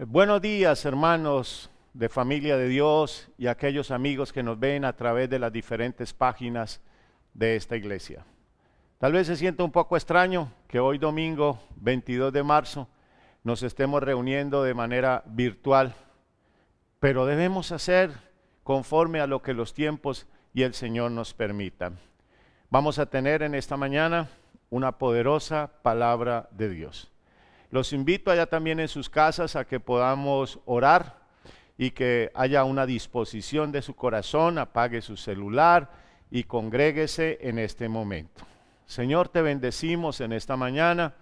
Buenos días, hermanos de Familia de Dios y aquellos amigos que nos ven a través de las diferentes páginas de esta iglesia. Tal vez se sienta un poco extraño que hoy domingo 22 de marzo nos estemos reuniendo de manera virtual, pero debemos hacer conforme a lo que los tiempos y el Señor nos permitan. Vamos a tener en esta mañana una poderosa palabra de Dios. Los invito allá también en sus casas a que podamos orar y que haya una disposición de su corazón, apague su celular y congréguese en este momento. Señor, te bendecimos en esta mañana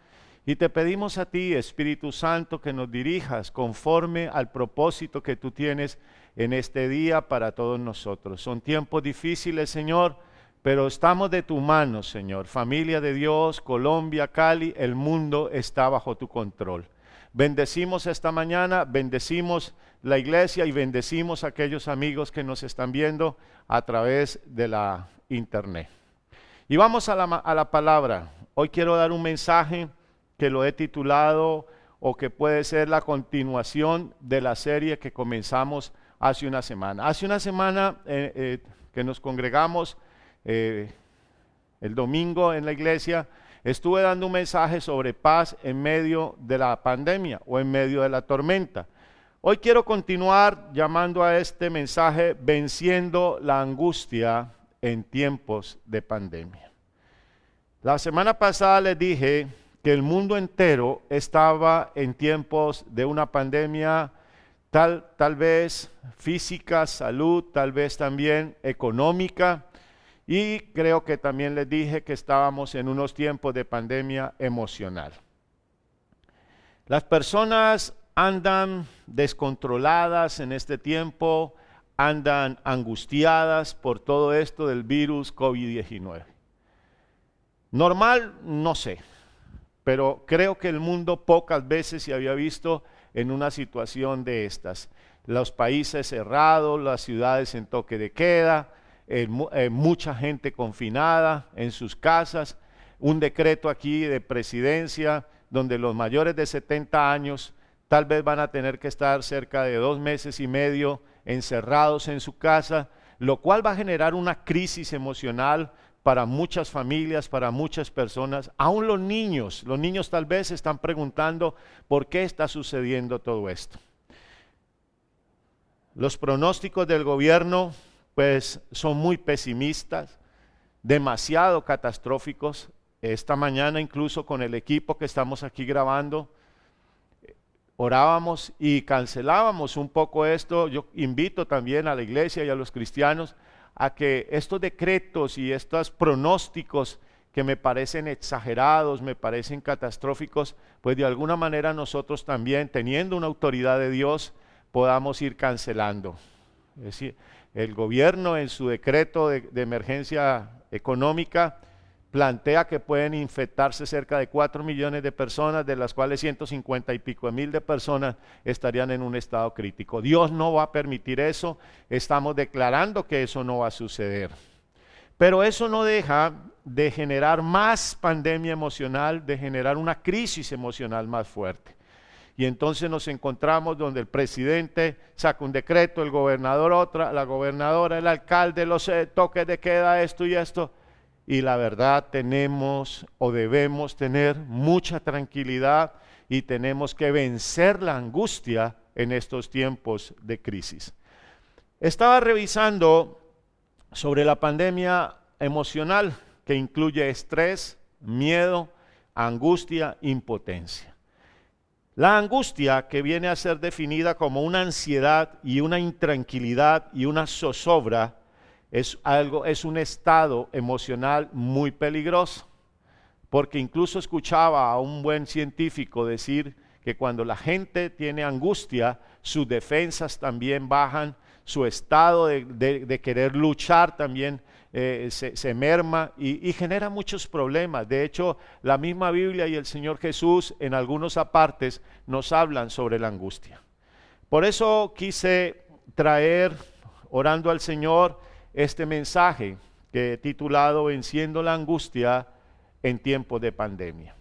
y te pedimos a ti, Espíritu Santo, que nos dirijas conforme al propósito que tú tienes en este día para todos nosotros. Son tiempos difíciles, Señor, pero estamos de tu mano, Señor. Familia de Dios, Colombia, Cali, el mundo está bajo tu control. Bendecimos esta mañana, bendecimos la iglesia y bendecimos a aquellos amigos que nos están viendo a través de la internet. Y vamos a la palabra. Hoy quiero dar un mensaje que lo he titulado o que puede ser la continuación de la serie que comenzamos hace una semana. Hace una semana que nos congregamos el domingo en la iglesia, estuve dando un mensaje sobre paz en medio de la pandemia o en medio de la tormenta. Hoy quiero continuar llamando a este mensaje venciendo la angustia en tiempos de pandemia. La semana pasada les dije que el mundo entero estaba en tiempos de una pandemia tal vez física, salud, tal vez también económica. Y creo que también les dije que estábamos en unos tiempos de pandemia emocional. Las personas andan descontroladas en este tiempo, andan angustiadas por todo esto del virus COVID-19. Normal, no sé, pero creo que el mundo pocas veces se había visto en una situación de estas. Los países cerrados, las ciudades en toque de queda, mucha gente confinada en sus casas, un decreto aquí de presidencia donde los mayores de 70 años tal vez van a tener que estar cerca de 2 meses y medio encerrados en su casa, lo cual va a generar una crisis emocional para muchas familias, para muchas personas. Aún los niños tal vez están preguntando por qué está sucediendo todo esto. Los pronósticos del gobierno pues son muy pesimistas, demasiado catastróficos. Esta mañana incluso con el equipo que estamos aquí grabando, orábamos y cancelábamos un poco esto. Yo invito también a la iglesia y a los cristianos a que estos decretos y estos pronósticos que me parecen exagerados, me parecen catastróficos, pues de alguna manera nosotros también, teniendo una autoridad de Dios, podamos ir cancelando. Es decir, el gobierno en su decreto de emergencia económica plantea que pueden infectarse cerca de 4 millones de personas, de las cuales 150 y pico mil de personas estarían en un estado crítico. Dios no va a permitir eso, estamos declarando que eso no va a suceder. Pero eso no deja de generar más pandemia emocional, de generar una crisis emocional más fuerte. Y entonces nos encontramos donde el presidente saca un decreto, el gobernador otra, la gobernadora, el alcalde, los toques de queda, esto y esto. Y la verdad tenemos o debemos tener mucha tranquilidad y tenemos que vencer la angustia en estos tiempos de crisis. Estaba revisando sobre la pandemia emocional que incluye estrés, miedo, angustia, impotencia. La angustia, que viene a ser definida como una ansiedad y una intranquilidad y una zozobra, es un estado emocional muy peligroso, porque incluso escuchaba a un buen científico decir que cuando la gente tiene angustia, sus defensas también bajan, su estado de querer luchar también se merma y genera muchos problemas. De hecho, la misma Biblia y el Señor Jesús en algunos apartes nos hablan sobre la angustia. Por eso quise traer, orando al Señor, este mensaje que he titulado Venciendo la angustia en tiempos de pandemia.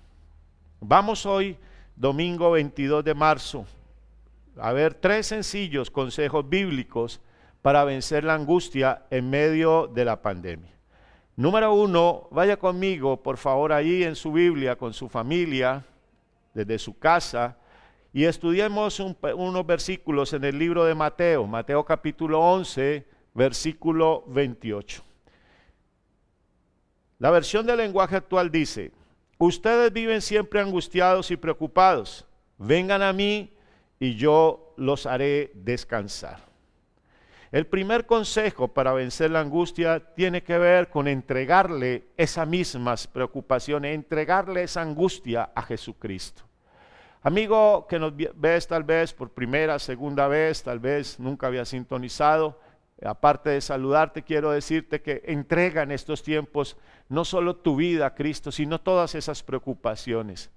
Vamos hoy, domingo 22 de marzo, a ver 3 sencillos consejos bíblicos para vencer la angustia en medio de la pandemia. Número 1, vaya conmigo, por favor, ahí en su Biblia, con su familia, desde su casa, y estudiemos unos versículos en el libro de Mateo, Mateo capítulo 11, versículo 28. La versión del lenguaje actual dice: ustedes viven siempre angustiados y preocupados. Vengan a mí y yo los haré descansar. El primer consejo para vencer la angustia tiene que ver con entregarle esas mismas preocupaciones, entregarle esa angustia a Jesucristo. Amigo que nos ves tal vez por primera, segunda vez, tal vez nunca había sintonizado, aparte de saludarte, quiero decirte que entrega en estos tiempos no solo tu vida a Cristo, sino todas esas preocupaciones.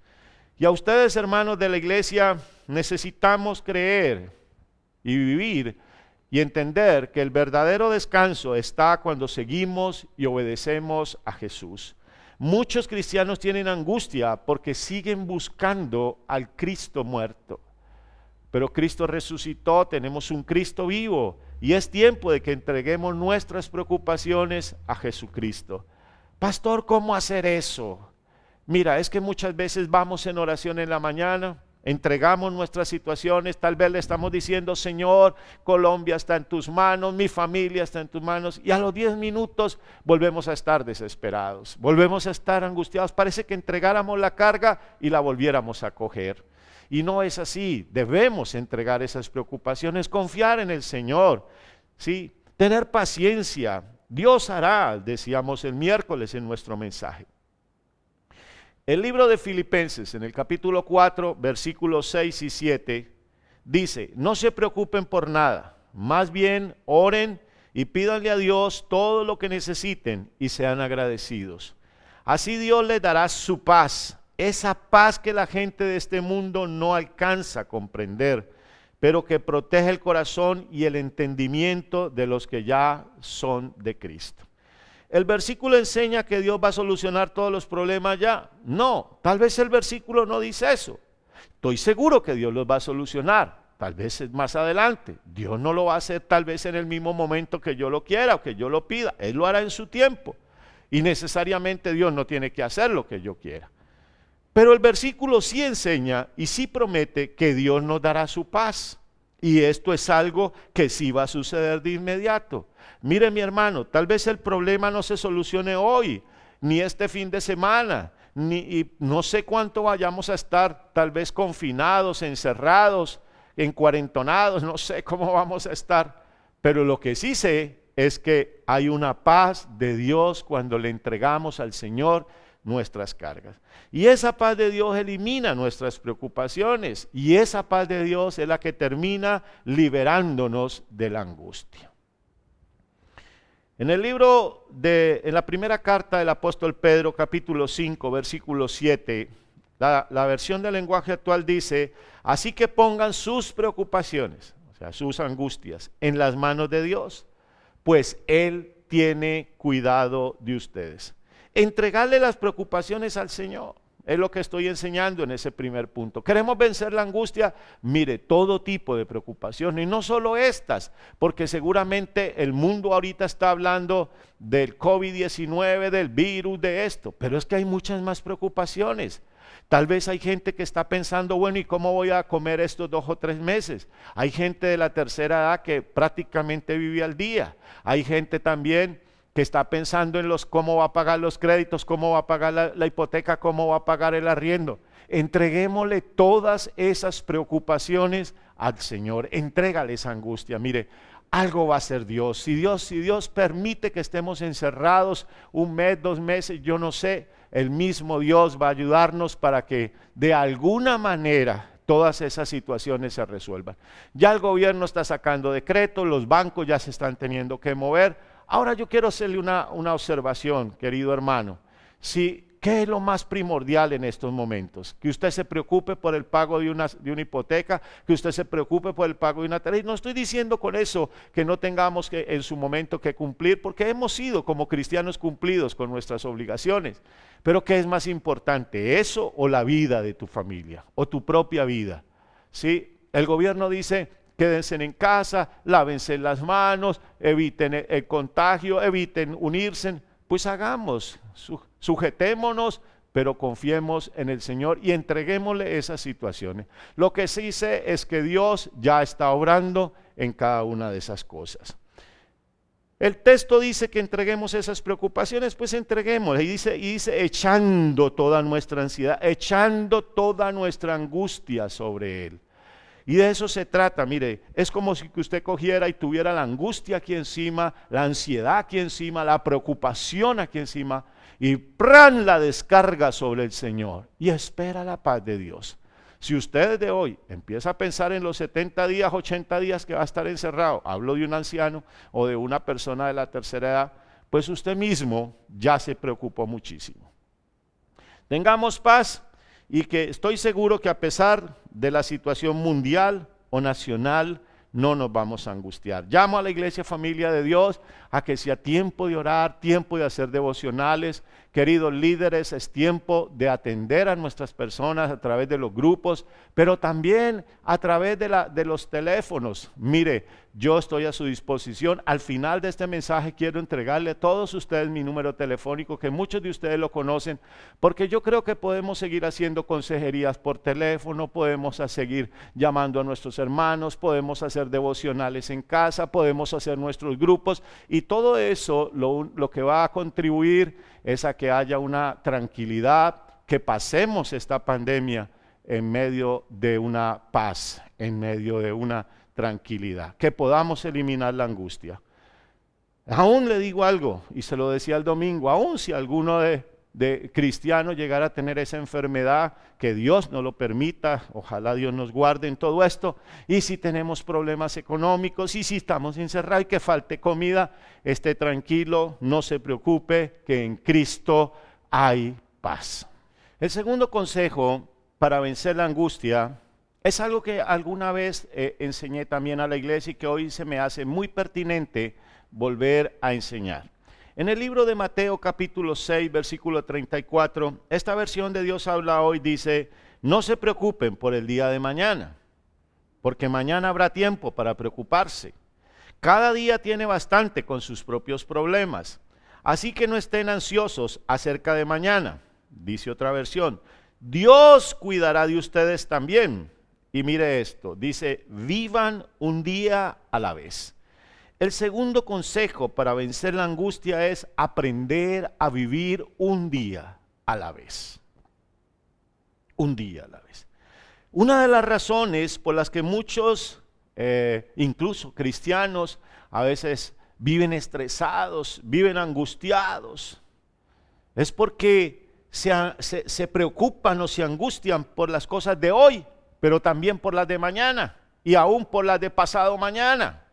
Y a ustedes, hermanos de la iglesia, necesitamos creer y vivir y entender que el verdadero descanso está cuando seguimos y obedecemos a Jesús. Muchos cristianos tienen angustia porque siguen buscando al Cristo muerto. Pero Cristo resucitó, tenemos un Cristo vivo y es tiempo de que entreguemos nuestras preocupaciones a Jesucristo. Pastor, ¿cómo hacer eso? Mira, es que muchas veces vamos en oración en la mañana, entregamos nuestras situaciones, tal vez le estamos diciendo: Señor, Colombia está en tus manos, mi familia está en tus manos, y a los 10 minutos volvemos a estar desesperados, volvemos a estar angustiados, parece que entregáramos la carga y la volviéramos a coger. Y no es así, debemos entregar esas preocupaciones, confiar en el Señor, ¿sí? Tener paciencia, Dios hará, decíamos el miércoles en nuestro mensaje. El libro de Filipenses, en el capítulo 4, versículos 6 y 7, dice: no se preocupen por nada, más bien oren y pídanle a Dios todo lo que necesiten y sean agradecidos. Así Dios les dará su paz, esa paz que la gente de este mundo no alcanza a comprender, pero que protege el corazón y el entendimiento de los que ya son de Cristo. ¿El versículo enseña que Dios va a solucionar todos los problemas ya? No, tal vez el versículo no dice eso. Estoy seguro que Dios los va a solucionar, tal vez es más adelante. Dios no lo va a hacer tal vez en el mismo momento que yo lo quiera o que yo lo pida. Él lo hará en su tiempo. Y necesariamente Dios no tiene que hacer lo que yo quiera. Pero el versículo sí enseña y sí promete que Dios nos dará su paz. Y esto es algo que sí va a suceder de inmediato. Mire, mi hermano, tal vez el problema no se solucione hoy, ni este fin de semana, y no sé cuánto vayamos a estar tal vez confinados, encerrados, encuarentonados, no sé cómo vamos a estar. Pero lo que sí sé es que hay una paz de Dios cuando le entregamos al Señor nuestras cargas. Y esa paz de Dios elimina nuestras preocupaciones y esa paz de Dios es la que termina liberándonos de la angustia. En el libro en la primera carta del apóstol Pedro, capítulo 5, versículo 7, la versión del lenguaje actual dice: así que pongan sus preocupaciones, o sea, sus angustias, en las manos de Dios, pues Él tiene cuidado de ustedes. Entregarle las preocupaciones al Señor es lo que estoy enseñando en ese primer punto. ¿Queremos vencer la angustia? Mire, todo tipo de preocupaciones, y no solo estas, porque seguramente el mundo ahorita está hablando del COVID-19, del virus, de esto, pero es que hay muchas más preocupaciones. Tal vez hay gente que está pensando: bueno, ¿y cómo voy a comer estos 2 o 3 meses? Hay gente de la tercera edad que prácticamente vive al día. Hay gente también que está pensando en cómo va a pagar los créditos, cómo va a pagar la hipoteca, cómo va a pagar el arriendo. Entreguémosle todas esas preocupaciones al Señor. Entrégale esa angustia. Mire, algo va a hacer Dios. Si Dios permite que estemos encerrados 1 mes, 2 meses, yo no sé, el mismo Dios va a ayudarnos para que de alguna manera todas esas situaciones se resuelvan. Ya el gobierno está sacando decretos, los bancos ya se están teniendo que mover. Ahora yo quiero hacerle una observación, querido hermano. ¿Qué es lo más primordial en estos momentos? Que usted se preocupe por el pago de una hipoteca, que usted se preocupe por el pago de una tarea. Y no estoy diciendo con eso que no tengamos que en su momento que cumplir, porque hemos sido como cristianos cumplidos con nuestras obligaciones. Pero ¿qué es más importante, eso o la vida de tu familia o tu propia vida? ¿Sí? el gobierno dice, quédense en casa, lávense las manos, eviten el contagio, eviten unirse. Pues hagamos, sujetémonos, pero confiemos en el Señor y entreguémosle esas situaciones. Lo que sí sé es que Dios ya está obrando en cada una de esas cosas. El texto dice que entreguemos esas preocupaciones, pues entreguemos. Y dice echando toda nuestra ansiedad, echando toda nuestra angustia sobre Él. Y de eso se trata, mire, es como si usted cogiera y tuviera la angustia aquí encima, la ansiedad aquí encima, la preocupación aquí encima, y ¡pran! La descarga sobre el Señor y espera la paz de Dios. Si usted desde hoy empieza a pensar en los 70 días, 80 días que va a estar encerrado, hablo de un anciano o de una persona de la tercera edad, pues usted mismo ya se preocupó muchísimo. Tengamos paz. Y que estoy seguro que a pesar de la situación mundial o nacional, no nos vamos a angustiar. Llamo a la iglesia familia de Dios a que sea tiempo de orar, tiempo de hacer devocionales. Queridos líderes, es tiempo de atender a nuestras personas a través de los grupos, pero también a través de los teléfonos. Mire, yo estoy a su disposición. Al final de este mensaje quiero entregarle a todos ustedes mi número telefónico, que muchos de ustedes lo conocen, porque yo creo que podemos seguir haciendo consejerías por teléfono, podemos seguir llamando a nuestros hermanos, podemos hacer devocionales en casa, podemos hacer nuestros grupos, y todo eso lo que va a contribuir es a que haya una tranquilidad, que pasemos esta pandemia en medio de una paz, en medio de una tranquilidad, que podamos eliminar la angustia. Aún le digo algo, y se lo decía el domingo, aún si alguno de cristiano llegara a tener esa enfermedad, que Dios no lo permita, ojalá Dios nos guarde en todo esto, y si tenemos problemas económicos, y si estamos encerrados y que falte comida, esté tranquilo, no se preocupe, que en Cristo hay paz. El segundo consejo para vencer la angustia es algo que alguna vez enseñé también a la iglesia y que hoy se me hace muy pertinente volver a enseñar. En el libro de Mateo capítulo 6, versículo 34, esta versión de Dios habla hoy, dice, no se preocupen por el día de mañana, porque mañana habrá tiempo para preocuparse. Cada día tiene bastante con sus propios problemas, así que no estén ansiosos acerca de mañana. Dice otra versión, Dios cuidará de ustedes también. Y mire esto, dice, vivan un día a la vez. El segundo consejo para vencer la angustia es aprender a vivir un día a la vez. Un día a la vez. Una de las razones por las que muchos, incluso cristianos, a veces viven estresados, viven angustiados, es porque se preocupan o se angustian por las cosas de hoy, pero también por las de mañana y aún por las de pasado mañana.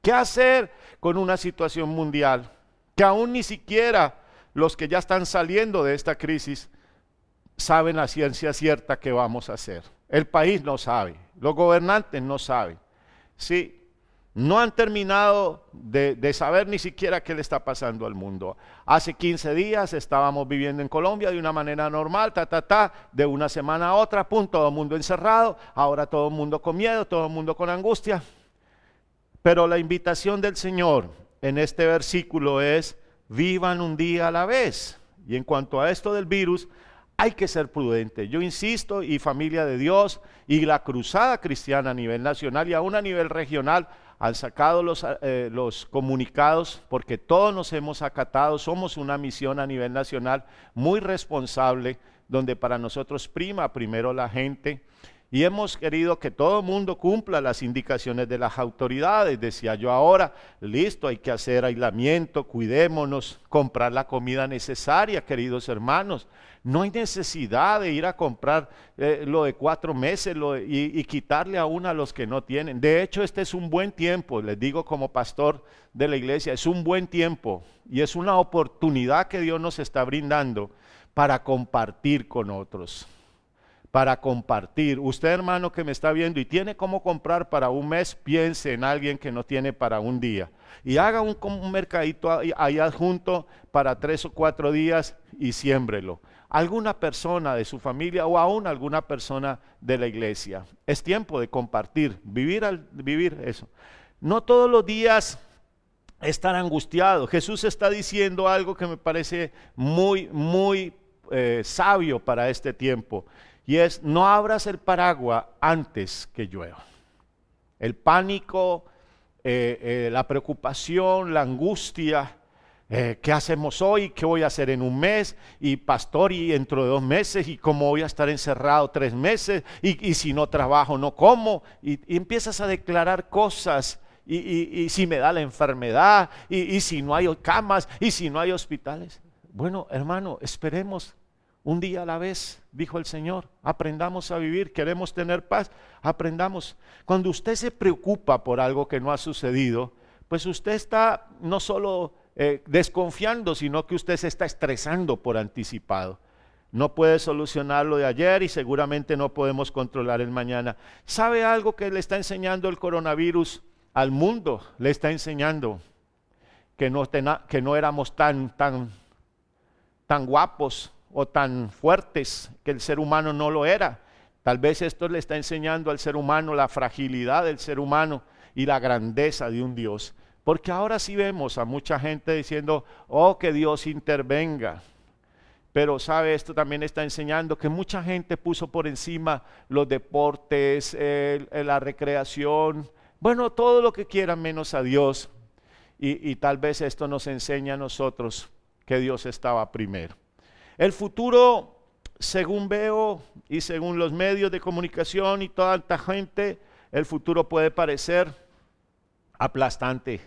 ¿Qué hacer con una situación mundial que aún ni siquiera los que ya están saliendo de esta crisis saben a ciencia cierta qué vamos a hacer? El país no sabe, los gobernantes no saben. Sí, no han terminado de saber ni siquiera qué le está pasando al mundo. Hace 15 días estábamos viviendo en Colombia de una manera normal, de una semana a otra, todo el mundo encerrado, ahora todo el mundo con miedo, todo el mundo con angustia. Pero la invitación del Señor en este versículo es, vivan un día a la vez. Y en cuanto a esto del virus, hay que ser prudente. Yo insisto, y familia de Dios, y la cruzada cristiana a nivel nacional y aún a nivel regional, han sacado los comunicados, porque todos nos hemos acatado, somos una misión a nivel nacional muy responsable, donde para nosotros prima primero la gente, y hemos querido que todo el mundo cumpla las indicaciones de las autoridades. Decía yo ahora, listo, hay que hacer aislamiento, cuidémonos, comprar la comida necesaria, queridos hermanos. No hay necesidad de ir a comprar lo de 4 meses y quitarle aún a los que no tienen. De hecho, este es un buen tiempo, les digo como pastor de la iglesia, es un buen tiempo y es una oportunidad que Dios nos está brindando para compartir con otros. Para compartir. Usted, hermano, que me está viendo y tiene cómo comprar para un mes, piense en alguien que no tiene para un día. Y haga un mercadito ahí adjunto para 3 o 4 días y siémbrelo. alguna persona de su familia o aún alguna persona de la iglesia. Es tiempo de compartir, vivir eso. No todos los días estar angustiado. Jesús está diciendo algo que me parece muy sabio para este tiempo, y es: no abras el paraguas antes que llueva. El pánico, la preocupación, la angustia, ¿qué hacemos hoy? ¿Qué voy a hacer en un mes? Y pastor, y dentro de 2 meses, y cómo voy a estar encerrado 3 meses, y si no trabajo, no como, y empiezas a declarar cosas, y si me da la enfermedad, y si no hay camas, y si no hay hospitales. Bueno, hermano, esperemos un día a la vez, dijo el Señor. Aprendamos a vivir. Queremos tener paz, aprendamos. Cuando usted se preocupa por algo que no ha sucedido, pues usted está no solo desconfiando, sino que usted se está estresando por anticipado. No puede solucionar lo de ayer y seguramente no podemos controlar el mañana. ¿Sabe algo que le está enseñando el coronavirus al mundo? Le está enseñando que no éramos tan guapos o tan fuertes, que el ser humano no lo era. Tal vez esto le está enseñando al ser humano la fragilidad del ser humano y la grandeza de un Dios. Porque ahora sí vemos a mucha gente diciendo: oh, que Dios intervenga. Pero sabe, esto también está enseñando que mucha gente puso por encima los deportes, la recreación, bueno, todo lo que quieran menos a Dios. Y tal vez esto nos enseña a nosotros que Dios estaba primero. El futuro, según veo y según los medios de comunicación y toda esta gente, el futuro puede parecer aplastante.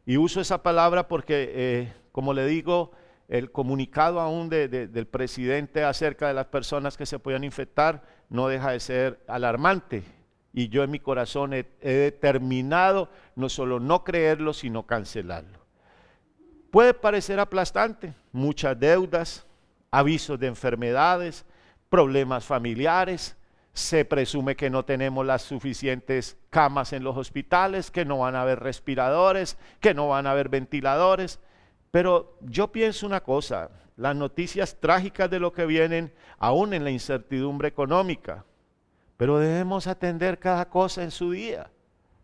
Y uso esa palabra porque, como le digo, el comunicado aún del presidente acerca de las personas que se podían infectar no deja de ser alarmante. Y yo en mi corazón he determinado no solo no creerlo, sino cancelarlo. Puede parecer aplastante, muchas deudas, avisos de enfermedades, problemas familiares, se presume que no tenemos las suficientes camas en los hospitales, que no van a haber respiradores, que no van a haber ventiladores, pero yo pienso una cosa: las noticias trágicas de lo que vienen, aún en la incertidumbre económica, pero debemos atender cada cosa en su día,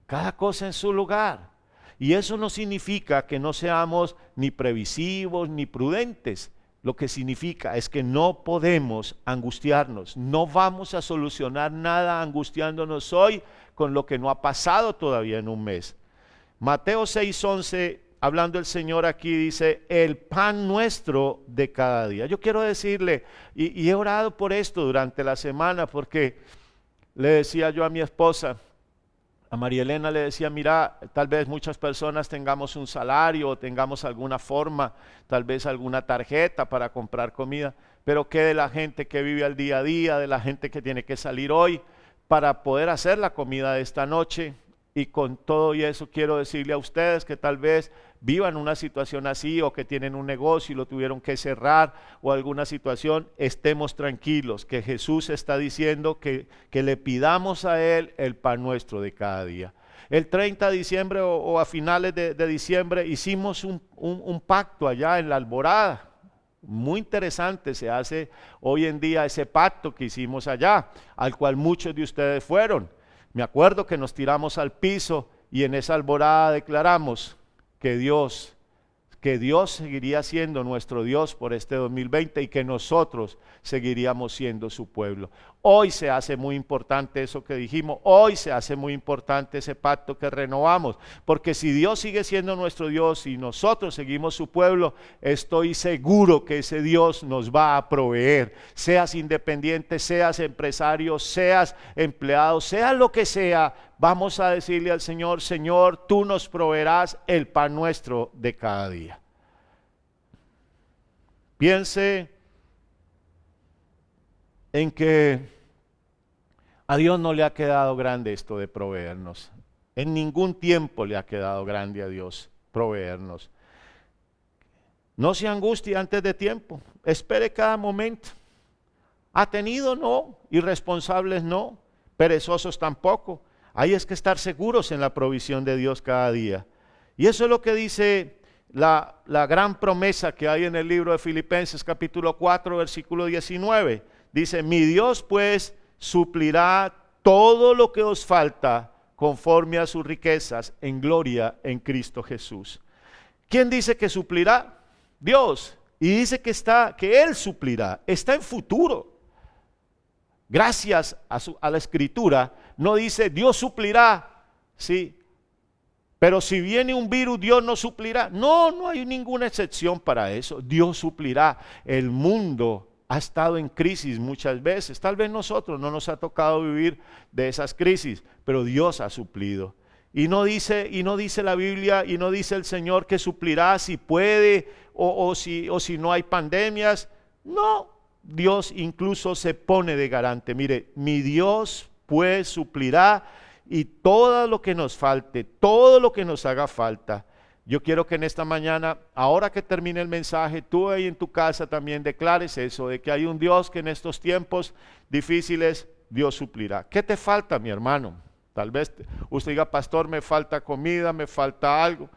cada cosa en su lugar. Y eso no significa que no seamos ni previsivos ni prudentes. Lo que significa es que no podemos angustiarnos. No vamos a solucionar nada angustiándonos hoy con lo que no ha pasado todavía en un mes. Mateo 6:11, hablando el Señor aquí, dice: el pan nuestro de cada día. Yo quiero decirle, y he orado por esto durante la semana, porque le decía yo a mi esposa, a María Elena le decía: mira, tal vez muchas personas tengamos un salario o tengamos alguna forma, tal vez alguna tarjeta para comprar comida, pero ¿qué de la gente que vive al día a día, de la gente que tiene que salir hoy para poder hacer la comida de esta noche? Y con todo y eso quiero decirle a ustedes que tal vez vivan una situación así, o que tienen un negocio y lo tuvieron que cerrar, o alguna situación, estemos tranquilos, que Jesús está diciendo que le pidamos a Él el pan nuestro de cada día. El 30 de diciembre o a finales de diciembre hicimos un pacto allá en la Alborada. Muy interesante se hace hoy en día ese pacto que hicimos allá, al cual muchos de ustedes fueron. Me acuerdo que nos tiramos al piso y en esa alborada declaramos que Dios seguiría siendo nuestro Dios por este 2020 y que nosotros seguiríamos siendo su pueblo. Hoy se hace muy importante eso que dijimos, hoy se hace muy importante ese pacto que renovamos, porque si Dios sigue siendo nuestro Dios y nosotros seguimos su pueblo, estoy seguro que ese Dios nos va a proveer, seas independiente, seas empresario, seas empleado, sea lo que sea. Vamos a decirle al Señor: Señor, tú nos proveerás el pan nuestro de cada día. Piense en que a Dios no le ha quedado grande esto de proveernos. En ningún tiempo le ha quedado grande a Dios proveernos. No se angustie antes de tiempo, espere cada momento. ¿Ha tenido? No. Irresponsables no, perezosos tampoco. Ahí es que estar seguros en la provisión de Dios cada día. Y eso es lo que dice la gran promesa que hay en el libro de Filipenses capítulo 4, versículo 19. Dice, mi Dios pues suplirá todo lo que os falta conforme a sus riquezas en gloria en Cristo Jesús. ¿Quién dice que suplirá? Dios. Y dice que Él suplirá. Está en futuro. Gracias a la Escritura, no dice Dios suplirá, ¿sí? Pero si viene un virus, Dios no suplirá. No, no hay ninguna excepción para eso. Dios suplirá. El mundo ha estado en crisis muchas veces. Tal vez nosotros no nos ha tocado vivir de esas crisis, pero Dios ha suplido. Y no dice la Biblia y no dice el Señor que suplirá si puede o si no hay pandemias. No, Dios incluso se pone de garante. Mire, mi Dios pues suplirá y todo lo que nos falte, todo lo que nos haga falta. Yo quiero que en esta mañana, ahora que termine el mensaje, tú ahí en tu casa también declares eso, de que hay un Dios que en estos tiempos difíciles Dios suplirá. ¿Qué te falta, mi hermano? Tal vez usted diga, pastor, me falta comida, me falta algo.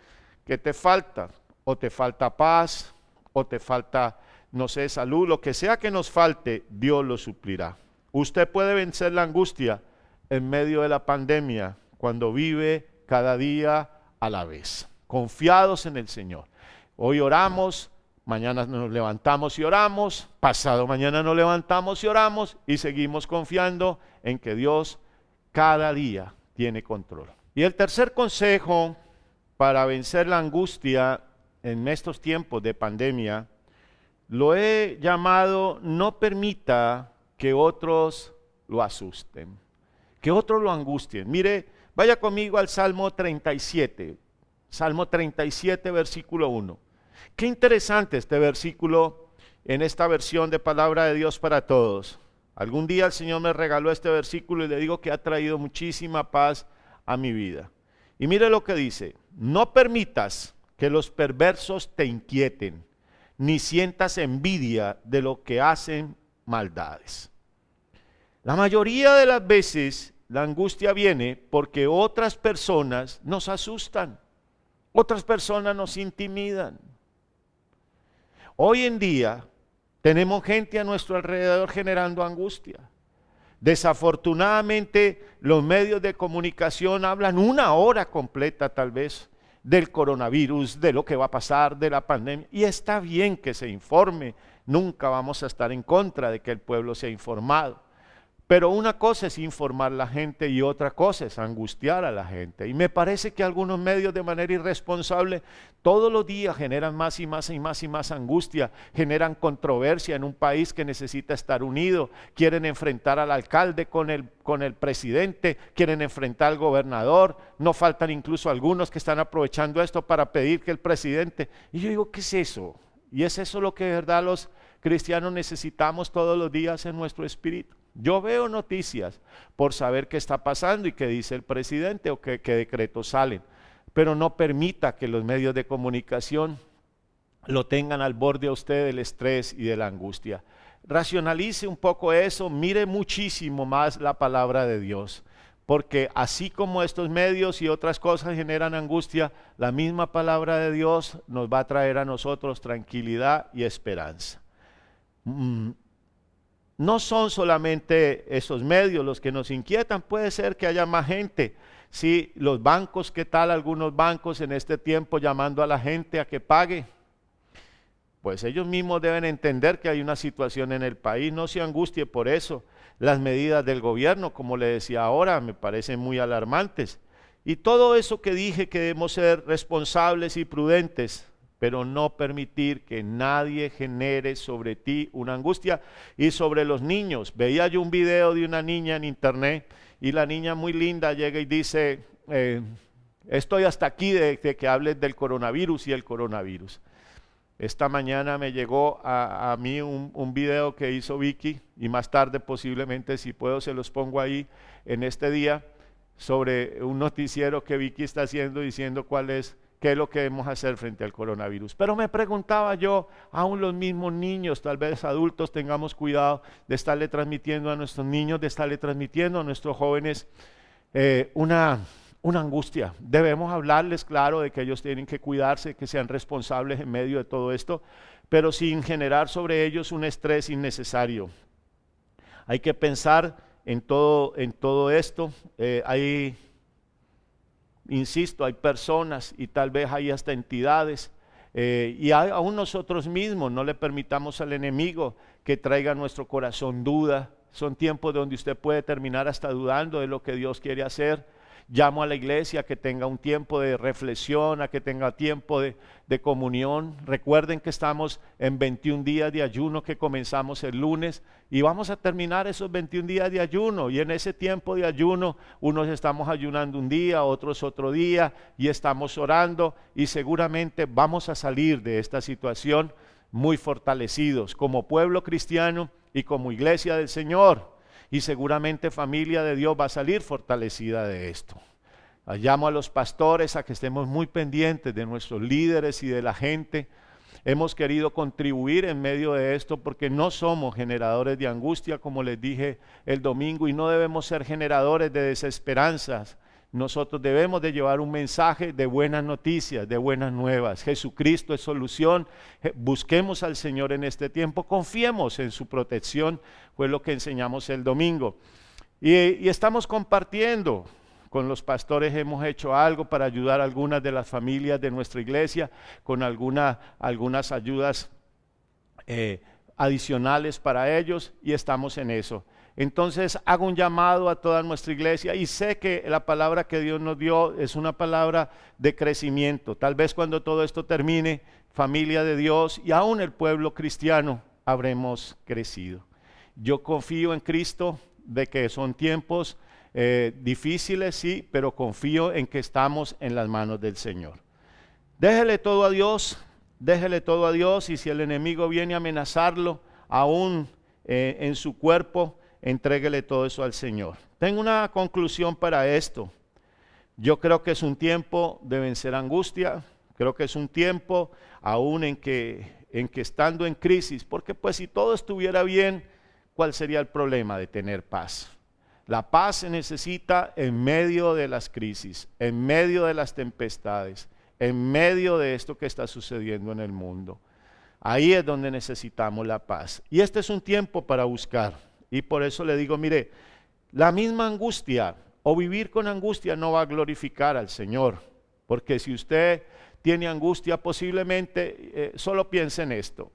¿Qué te falta? O te falta paz, o te falta, no sé, salud, lo que sea que nos falte, Dios lo suplirá. Usted puede vencer la angustia en medio de la pandemia, cuando vive cada día a la vez, confiados en el Señor. Hoy oramos, mañana nos levantamos y oramos, pasado mañana nos levantamos y oramos y seguimos confiando en que Dios cada día tiene control. Y el tercer consejo para vencer la angustia en estos tiempos de pandemia, lo he llamado no permita que otros lo asusten, que otros lo angustien. Mire, vaya conmigo al Salmo 37, Salmo 37, versículo 1. Qué interesante este versículo en esta versión de Palabra de Dios para Todos. Algún día el Señor me regaló este versículo y le digo que ha traído muchísima paz a mi vida. Y mire lo que dice, no permitas que los perversos te inquieten, ni sientas envidia de lo que hacen maldades. La mayoría de las veces la angustia viene porque otras personas nos asustan, otras personas nos intimidan. Hoy en día tenemos gente a nuestro alrededor generando angustia. Desafortunadamente los medios de comunicación hablan una hora completa tal vez del coronavirus, de lo que va a pasar, de la pandemia, y está bien que se informe, nunca vamos a estar en contra de que el pueblo sea informado. Pero una cosa es informar a la gente y otra cosa es angustiar a la gente. Y me parece que algunos medios de manera irresponsable todos los días generan más y más y más y más angustia, generan controversia en un país que necesita estar unido, quieren enfrentar al alcalde con el presidente, quieren enfrentar al gobernador, no faltan incluso algunos que están aprovechando esto para pedir que el presidente... Y yo digo, ¿qué es eso? Y es eso lo que de verdad los cristianos necesitamos todos los días en nuestro espíritu. Yo veo noticias por saber qué está pasando y qué dice el presidente o qué decretos salen, pero no permita que los medios de comunicación lo tengan al borde a usted del estrés y de la angustia. Racionalice un poco eso, mire muchísimo más la palabra de Dios, porque así como estos medios y otras cosas generan angustia, la misma palabra de Dios nos va a traer a nosotros tranquilidad y esperanza. No son solamente esos medios los que nos inquietan, puede ser que haya más gente. Sí, los bancos, ¿qué tal algunos bancos en este tiempo llamando a la gente a que pague? Pues ellos mismos deben entender que hay una situación en el país, no se angustie por eso. Las medidas del gobierno, como le decía ahora, me parecen muy alarmantes. Y todo eso que dije que debemos ser responsables y prudentes, pero no permitir que nadie genere sobre ti una angustia. Y sobre los niños, veía yo un video de una niña en internet y la niña muy linda llega y dice, estoy hasta aquí de que hables del coronavirus y el coronavirus. Esta mañana me llegó a mí un video que hizo Vicky y más tarde posiblemente si puedo se los pongo ahí en este día sobre un noticiero que Vicky está haciendo diciendo qué es lo que debemos hacer frente al coronavirus. Pero me preguntaba yo, aún los mismos niños, tal vez adultos, tengamos cuidado de estarle transmitiendo a nuestros niños, de estarle transmitiendo a nuestros jóvenes una una angustia. Debemos hablarles, claro, de que ellos tienen que cuidarse, que sean responsables en medio de todo esto, pero sin generar sobre ellos un estrés innecesario. Hay que pensar en todo esto. Insisto, hay personas y tal vez hay hasta entidades y aún nosotros mismos no le permitamos al enemigo que traiga a nuestro corazón duda. Son tiempos donde usted puede terminar hasta dudando de lo que Dios quiere hacer. Llamo a la iglesia a que tenga un tiempo de reflexión, a que tenga tiempo de comunión. Recuerden que estamos en 21 días de ayuno que comenzamos el lunes y vamos a terminar esos 21 días de ayuno. Y en ese tiempo de ayuno, unos estamos ayunando un día, otros otro día y estamos orando y seguramente vamos a salir de esta situación muy fortalecidos como pueblo cristiano y como iglesia del Señor. Y seguramente familia de Dios va a salir fortalecida de esto. Llamo a los pastores a que estemos muy pendientes de nuestros líderes y de la gente. Hemos querido contribuir en medio de esto porque no somos generadores de angustia, como les dije el domingo, y no debemos ser generadores de desesperanzas. Nosotros debemos de llevar un mensaje de buenas noticias, de buenas nuevas. Jesucristo es solución. Busquemos al Señor en este tiempo, confiemos en su protección, fue lo que enseñamos el domingo. Y estamos compartiendo con los pastores, hemos hecho algo para ayudar a algunas de las familias de nuestra iglesia, con algunas ayudas adicionales para ellos y estamos en eso. Entonces hago un llamado a toda nuestra iglesia y sé que la palabra que Dios nos dio es una palabra de crecimiento. Tal vez cuando todo esto termine, familia de Dios y aún el pueblo cristiano habremos crecido. Yo confío en Cristo de que son tiempos difíciles, sí, pero confío en que estamos en las manos del Señor. Déjele todo a Dios, y si el enemigo viene a amenazarlo, aún en su cuerpo, entréguele todo eso al Señor. Tengo una conclusión para esto. Yo creo que es un tiempo de vencer angustia, creo que es un tiempo aún en que estando en crisis, porque pues si todo estuviera bien, ¿cuál sería el problema de tener paz? La paz se necesita en medio de las crisis, en medio de las tempestades, en medio de esto que está sucediendo en el mundo. Ahí es donde necesitamos la paz. Y este es un tiempo para buscar. Y por eso le digo, mire, la misma angustia o vivir con angustia no va a glorificar al Señor. Porque si usted tiene angustia, posiblemente solo piense en esto.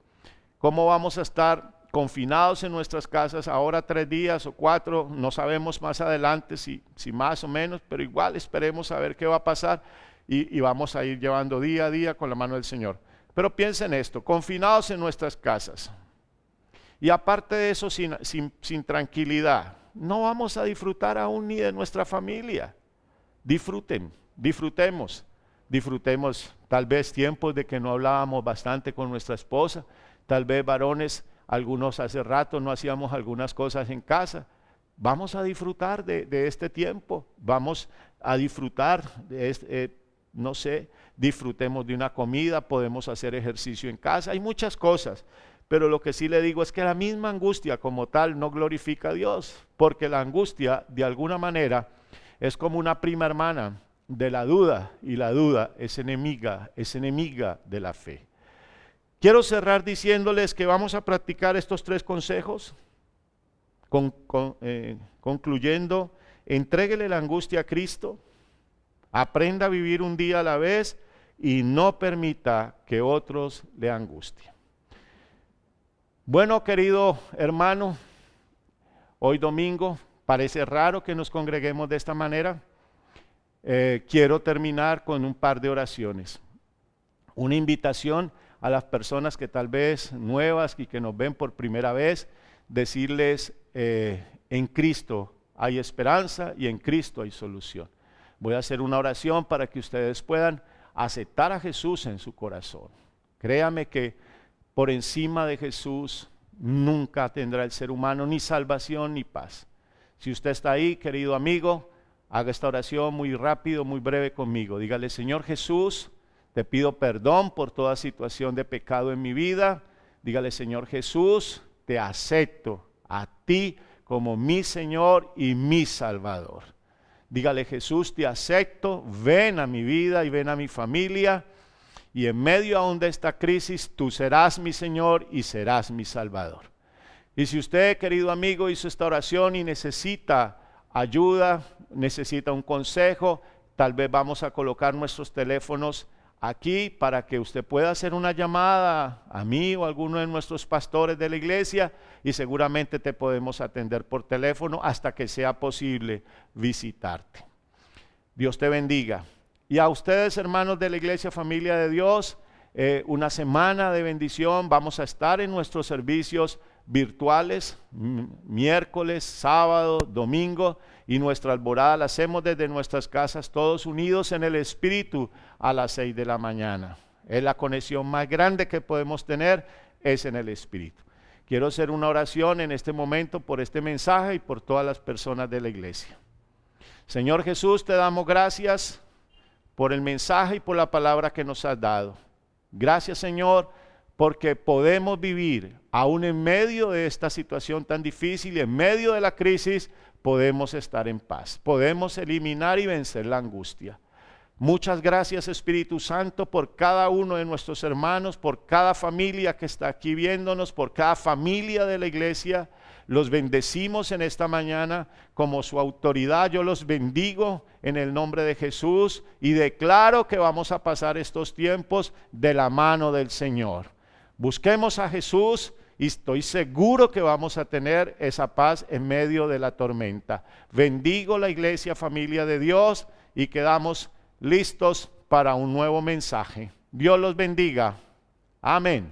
¿Cómo vamos a estar confinados en nuestras casas ahora 3 días o 4? No sabemos más adelante si más o menos, pero igual esperemos a ver qué va a pasar y vamos a ir llevando día a día con la mano del Señor. Pero piensen esto, confinados en nuestras casas. Y aparte de eso, sin tranquilidad, no vamos a disfrutar aún ni de nuestra familia. Disfrutemos tal vez tiempos de que no hablábamos bastante con nuestra esposa, tal vez varones, algunos hace rato no hacíamos algunas cosas en casa. Vamos a disfrutar de este tiempo, vamos a disfrutar de disfrutemos de una comida, podemos hacer ejercicio en casa, hay muchas cosas. Pero lo que sí le digo es que la misma angustia como tal no glorifica a Dios, porque la angustia de alguna manera es como una prima hermana de la duda, y la duda es enemiga de la fe. Quiero cerrar diciéndoles que vamos a practicar estos 3 consejos, concluyendo, entréguele la angustia a Cristo, aprenda a vivir un día a la vez y no permita que otros le angustien. Bueno, querido hermano, hoy domingo, parece raro que nos congreguemos de esta manera. Quiero terminar con un par de oraciones. Una invitación a las personas que tal vez nuevas y que nos ven por primera vez, decirles, en Cristo hay esperanza y en Cristo hay solución. Voy a hacer una oración para que ustedes puedan aceptar a Jesús en su corazón. Créame que por encima de Jesús nunca tendrá el ser humano ni salvación ni paz. Si usted está ahí, querido amigo, haga esta oración muy rápido, muy breve conmigo. Dígale, Señor Jesús, te pido perdón por toda situación de pecado en mi vida. Dígale, Señor Jesús, te acepto a ti como mi Señor y mi Salvador. Dígale: Jesús, te acepto, ven a mi vida y ven a mi familia, y en medio aún de esta crisis, tú serás mi Señor y serás mi Salvador. Y si usted, querido amigo, hizo esta oración y necesita ayuda, necesita un consejo, tal vez vamos a colocar nuestros teléfonos aquí para que usted pueda hacer una llamada a mí o a alguno de nuestros pastores de la iglesia, y seguramente te podemos atender por teléfono hasta que sea posible visitarte. Dios te bendiga. Y a ustedes, hermanos de la iglesia Familia de Dios, una semana de bendición. Vamos a estar en nuestros servicios virtuales, miércoles, sábado, domingo, y nuestra alborada la hacemos desde nuestras casas, todos unidos en el Espíritu, a las 6 de la mañana. Es la conexión más grande que podemos tener, es en el Espíritu. Quiero hacer una oración en este momento por este mensaje y por todas las personas de la iglesia. Señor Jesús, te damos gracias por el mensaje y por la palabra que nos has dado. Gracias, Señor, porque podemos vivir aún en medio de esta situación tan difícil, en medio de la crisis, podemos estar en paz, podemos eliminar y vencer la angustia. Muchas gracias, Espíritu Santo, por cada uno de nuestros hermanos, por cada familia que está aquí viéndonos, por cada familia de la iglesia. Los bendecimos en esta mañana como su autoridad. Yo los bendigo en el nombre de Jesús y declaro que vamos a pasar estos tiempos de la mano del Señor. Busquemos a Jesús y estoy seguro que vamos a tener esa paz en medio de la tormenta. Bendigo la iglesia Familia de Dios y quedamos listos para un nuevo mensaje. Dios los bendiga. Amén.